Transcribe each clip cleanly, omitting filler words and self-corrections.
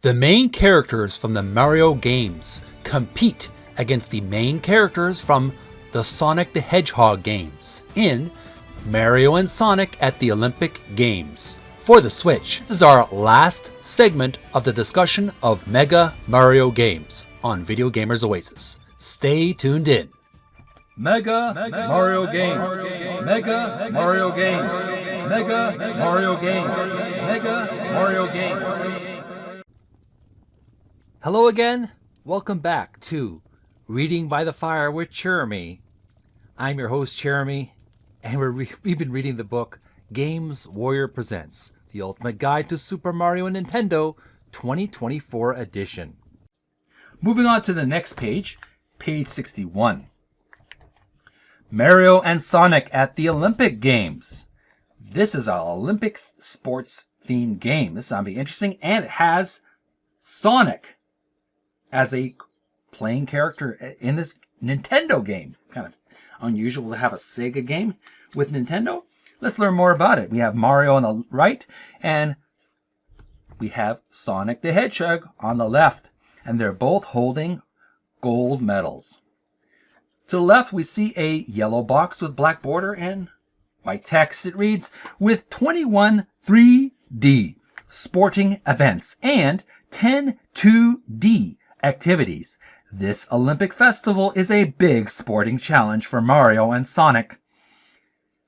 The main characters from the Mario games compete against the main characters from the Sonic the Hedgehog games in Mario and Sonic at the Olympic Games for the Switch. This is our last segment of the discussion of Mega Mario games on Video Gamers Oasis. Stay tuned in. Mega Mario games. Mega Mario games. Mega Mario games. Mega Mario games. Hello again. Welcome back to Reading by the Fire with Jeremy. I'm your host, Jeremy, and we've been reading the book GamesWarrior Presents The Ultimate Guide to Super Mario and Nintendo 2024 edition. Moving on to the next page, page 61. Mario and Sonic at the Olympic Games. This is an Olympic sports themed game. This is going to be interesting, and it has Sonic as a playing character in this Nintendo game. Kind of unusual to have a Sega game with Nintendo. Let's learn more about it. We have Mario on the right, and we have Sonic the Hedgehog on the left, and they're both holding gold medals. To the left, we see a yellow box with black border and white text. It reads, with 21 3D sporting events and 10 2D activities, this Olympic festival is a big sporting challenge for Mario and Sonic.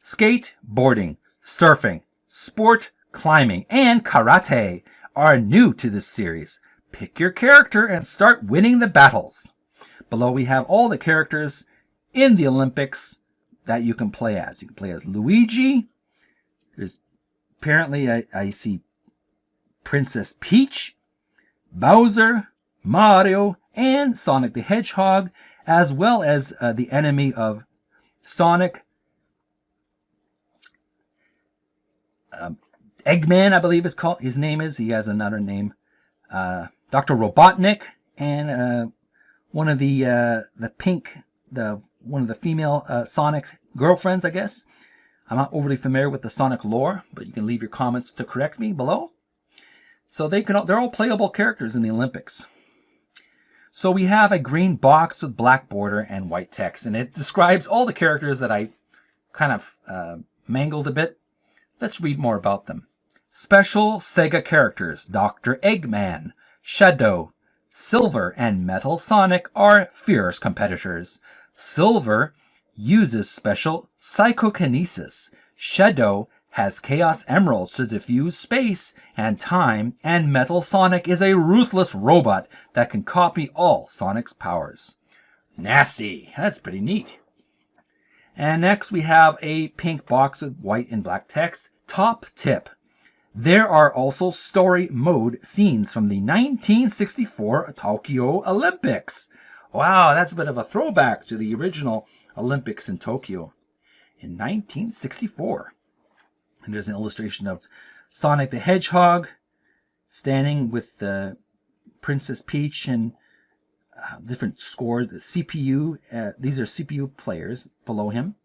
Skateboarding, surfing, sport climbing, and karate are new to this series. Pick your character and start winning the battles. Below we have all the characters in the Olympics that you can play as. You can play as Luigi. There's apparently I see Princess Peach, Bowser, Mario, and Sonic the Hedgehog, as well as the enemy of Sonic, Eggman, I believe is called. His name is. He has another name. Dr. Robotnik, and one of the pink, one of the female Sonic girlfriends, I guess. I'm not overly familiar with the Sonic lore, but you can leave your comments to correct me below. So they're all playable characters in the Olympics. So we have a green box with black border and white text, and it describes all the characters that I kind of mangled a bit. Let's read more about them. Special Sega characters: Dr. Eggman, Shadow, Silver, and Metal Sonic are fierce competitors. Silver uses special psychokinesis. Shadow has Chaos Emeralds to diffuse space and time, and Metal Sonic is a ruthless robot that can copy all Sonic's powers. Nasty. That's pretty neat. And next we have a pink box with white and black text. Top tip: there are also story mode scenes from the 1964 Tokyo Olympics. Wow, that's a bit of a throwback to the original Olympics in Tokyo in 1964. And there's an illustration of Sonic the Hedgehog standing with Princess Peach and different scores. The CPU, these are CPU players below him.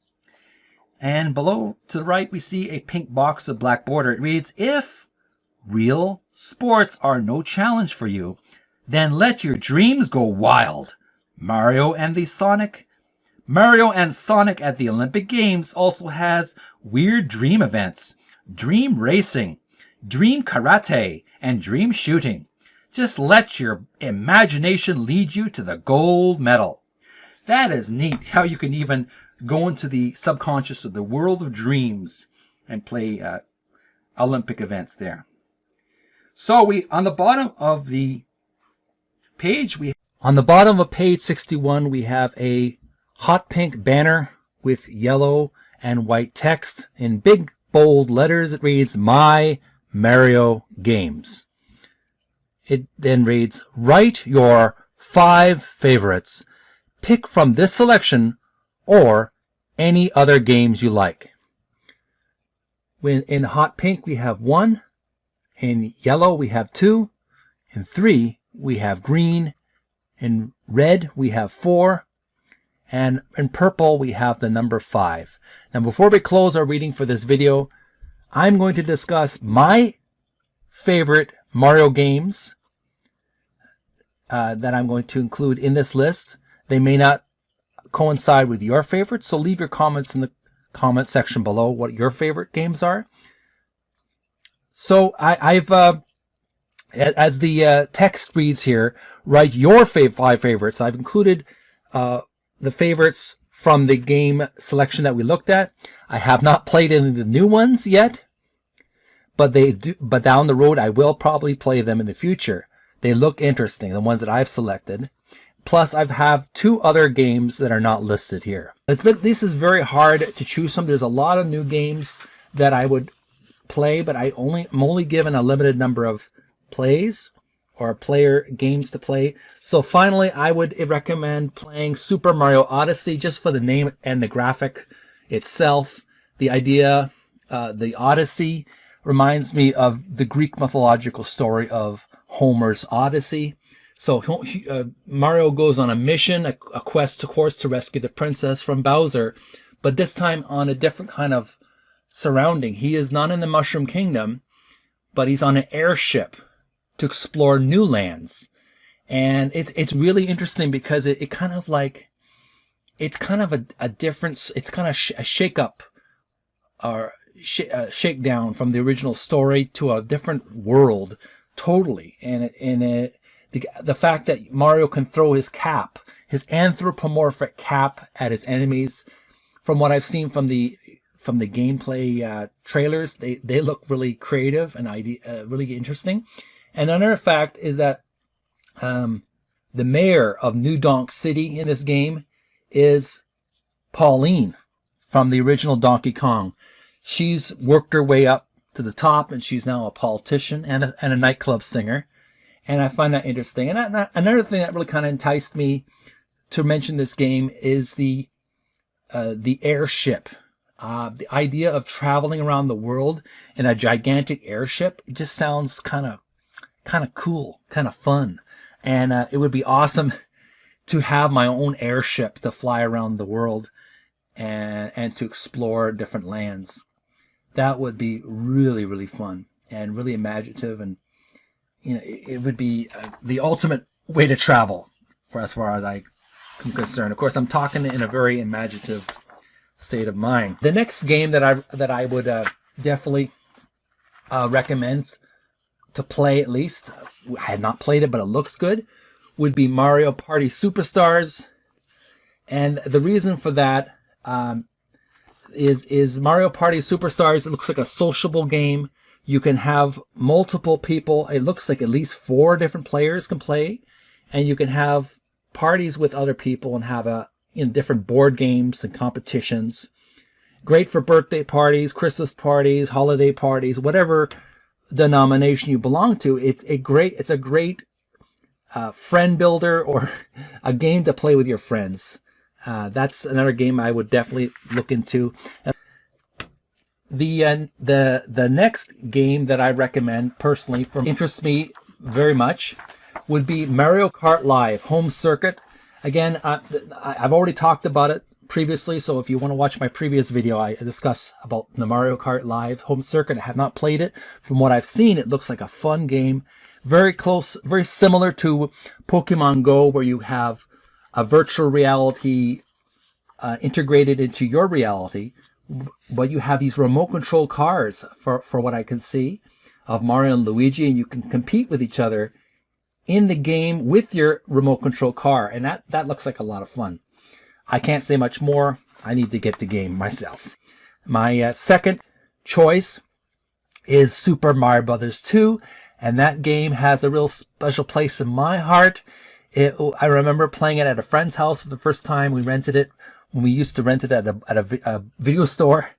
And below to the right, we see a pink box with black border. It reads, if real sports are no challenge for you, then let your dreams go wild. Mario and Sonic at the Olympic Games also has weird dream events, dream racing, dream karate, and dream shooting. Just let your imagination lead you to the gold medal. That is neat, how you can even go into the subconscious of the world of dreams and play Olympic events there. So on the bottom of the page, on the bottom of page 61, we have a hot pink banner with yellow and white text. In big, bold letters, it reads, My Mario Games. It then reads, write your 5 favorites. Pick from this selection or any other games you like. In hot pink, we have 1. In yellow, we have 2. In 3, we have green. In red, we have 4. And in purple, we have the number 5. Now, before we close our reading for this video, I'm going to discuss my favorite Mario games that I'm going to include in this list. They may not coincide with your favorites, so leave your comments in the comment section below what your favorite games are. So I've as the text reads here, write your 5 favorites. I've included the favorites from the game selection that we looked at. I have not played any of the new ones yet, but but down the road I will probably play them in the future. They look interesting, the ones that I've selected. Plus, I have 2 other games that are not listed here. This is very hard to choose from. There's a lot of new games that I would play, but I'm only given a limited number of plays or player games to play. So finally, I would recommend playing Super Mario Odyssey just for the name and the graphic itself. The idea, the Odyssey, reminds me of the Greek mythological story of Homer's Odyssey. So Mario goes on a mission, a quest, of course, to rescue the princess from Bowser, but this time on a different kind of surrounding. He is not in the Mushroom Kingdom, but he's on an airship to explore new lands. And it's really interesting because it kind of like, it's kind of a difference, it's kind of a shake-up or shakedown from the original story to a different world totally. And the fact that Mario can throw his cap, his anthropomorphic cap at his enemies, from what I've seen from the gameplay trailers, they look really creative and really interesting. And another fact is that the mayor of New Donk City in this game is Pauline from the original Donkey Kong. She's worked her way up to the top, and she's now a politician and a nightclub singer. And I find that interesting. And another thing that really kind of enticed me to mention this game is the airship. The idea of traveling around the world in a gigantic airship, it just sounds kind of cool, kind of fun. And it would be awesome to have my own airship to fly around the world and to explore different lands. That would be really, really fun and really imaginative, and it would be the ultimate way to travel for as far as I'm concerned. Of course, I'm talking in a very imaginative state of mind. The next game that I would definitely recommend to play, at least, I have not played it, but it looks good, would be Mario Party Superstars. And the reason for that is Mario Party Superstars, it looks like a sociable game. You can have multiple people. It looks like at least 4 different players can play, and you can have parties with other people and have different board games and competitions. Great for birthday parties, Christmas parties, holiday parties, whatever denomination you belong to. It's a great friend builder, or a game to play with your friends. That's another game I would definitely look into. The next game that I recommend personally, interests me very much, would be Mario Kart Live Home Circuit. Again, I've already talked about it previously, so if you want to watch my previous video, I discuss about the Mario Kart Live Home Circuit. I have not played it. From what I've seen, it looks like a fun game. Very close, very similar to Pokemon Go, where you have a virtual reality integrated into your reality. But you have these remote control cars, for what I can see, of Mario and Luigi, and you can compete with each other in the game with your remote control car, and that looks like a lot of fun. I can't say much more. I need to get the game myself. My second choice is Super Mario Bros. 2, and that game has a real special place in my heart. I remember playing it at a friend's house for the first time. We rented it when we used to rent it at a video store,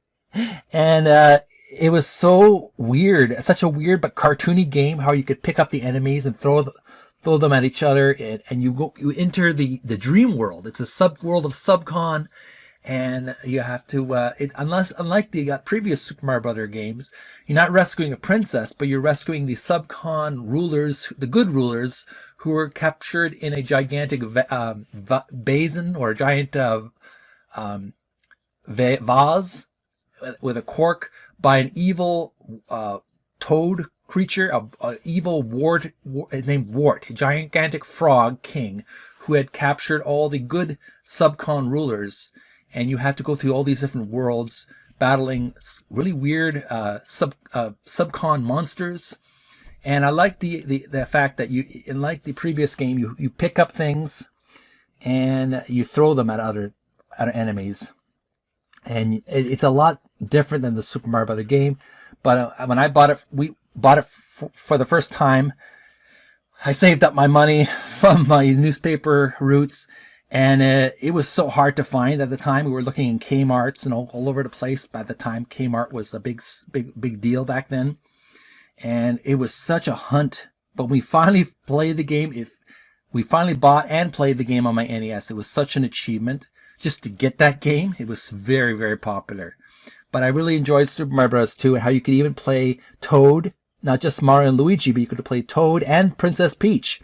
and it was so weird, such a weird but cartoony game. How you could pick up the enemies and throw them at each other, and you enter the dream world. It's a sub-world of Subcon, and you have to unlike the previous Super Mario Brother games, you're not rescuing a princess, but you're rescuing the Subcon rulers, the good rulers, who were captured in a gigantic basin, or a giant vase with a cork by an evil toad creature, a evil wart named Wart, a gigantic frog king who had captured all the good subcon rulers, and you had to go through all these different worlds battling really weird subcon monsters. And I like the fact that you, like the previous game, you pick up things and you throw them at other enemies, and it's a lot different than the Super Mario Brothers game. But when I bought it, we bought it for the first time. I saved up my money from my newspaper roots, and it was so hard to find at the time. We were looking in Kmart's and all over the place. By the time, Kmart was a big deal back then. And it was such a hunt. But we finally played the game. We finally bought and played the game on my NES. It was such an achievement just to get that game. It was very, very popular. But I really enjoyed Super Mario Bros. 2 and how you could even play Toad, not just Mario and Luigi, but you could play Toad and Princess Peach.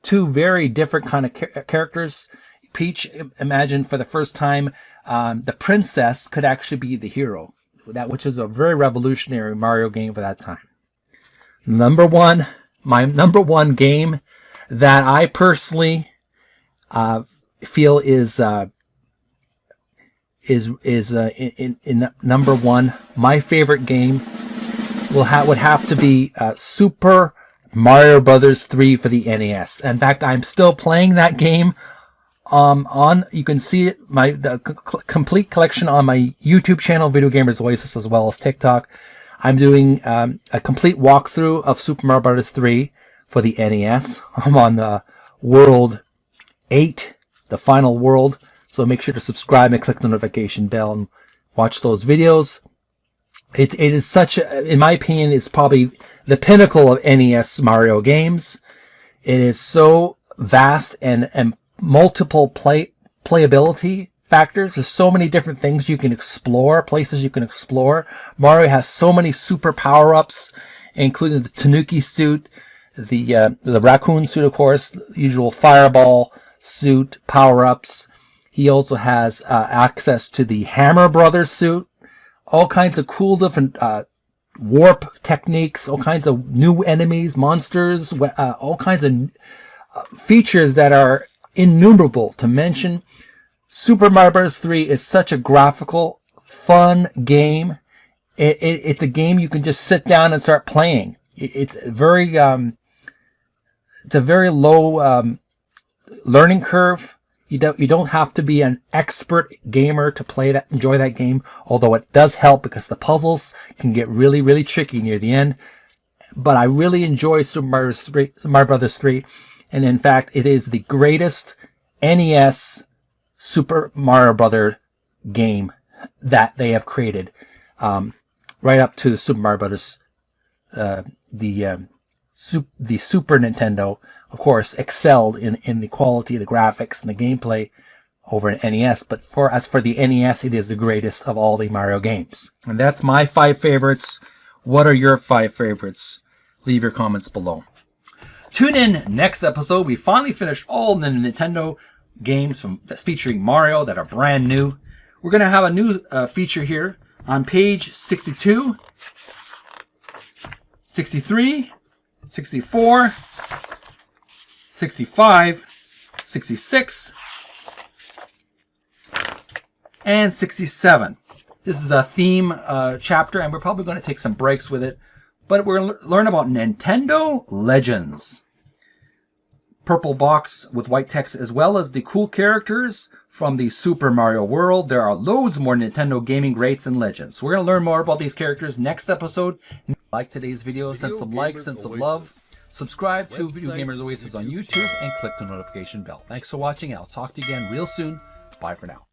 Two very different kind of characters. Peach, imagine for the first time, the princess could actually be the hero, which is a very revolutionary Mario game for that time. My number one game that I personally feel is in number one. My favorite game would have to be Super Mario Brothers 3 for the NES. In fact, I'm still playing that game. You can see it, the complete collection on my YouTube channel, Video Gamers Oasis, as well as TikTok. I'm doing a complete walkthrough of Super Mario Bros. 3 for the NES. I'm on World 8, the final world. So make sure to subscribe and click the notification bell and watch those videos. It is such in my opinion, it's probably the pinnacle of NES Mario games. It is so vast and multiple playability factors. There's so many different things you can explore, places you can explore. Mario has so many super power-ups, including the Tanuki suit, the raccoon suit, of course, the usual fireball suit power-ups. He also has access to the Hammer Brothers suit, all kinds of cool different warp techniques, all kinds of new enemies, monsters, all kinds of features that are innumerable to mention. Super Mario Bros. 3 is such a graphical, fun game. It's a game you can just sit down and start playing. It's a very low learning curve. You don't have to be an expert gamer to enjoy that game, although it does help because the puzzles can get really, really tricky near the end. But I really enjoy Super Mario Bros. 3, and in fact, it is the greatest NES Super Mario Brothers game that they have created, right up to the Super Mario Brothers, the Super Nintendo. Of course, excelled in the quality of the graphics and the gameplay over an NES. But as for the NES, it is the greatest of all the Mario games. And that's my 5 favorites. What are your 5 favorites? Leave your comments below. Tune in next episode. We finally finished all the Nintendo games that's featuring Mario that are brand new. We're going to have a new feature here on page 62, 63, 64, 65, 66, and 67. This is a theme chapter, and we're probably going to take some breaks with it. But we're going to learn about Nintendo Legends. Purple box with white text, as well as the cool characters from the Super Mario world. There are loads more Nintendo gaming greats and legends. So we're going to learn more about these characters next episode. Like today's video, send some likes, send some love. Subscribe to Video Gamers Oasis on YouTube and click the notification bell. Thanks for watching. I'll talk to you again real soon. Bye for now.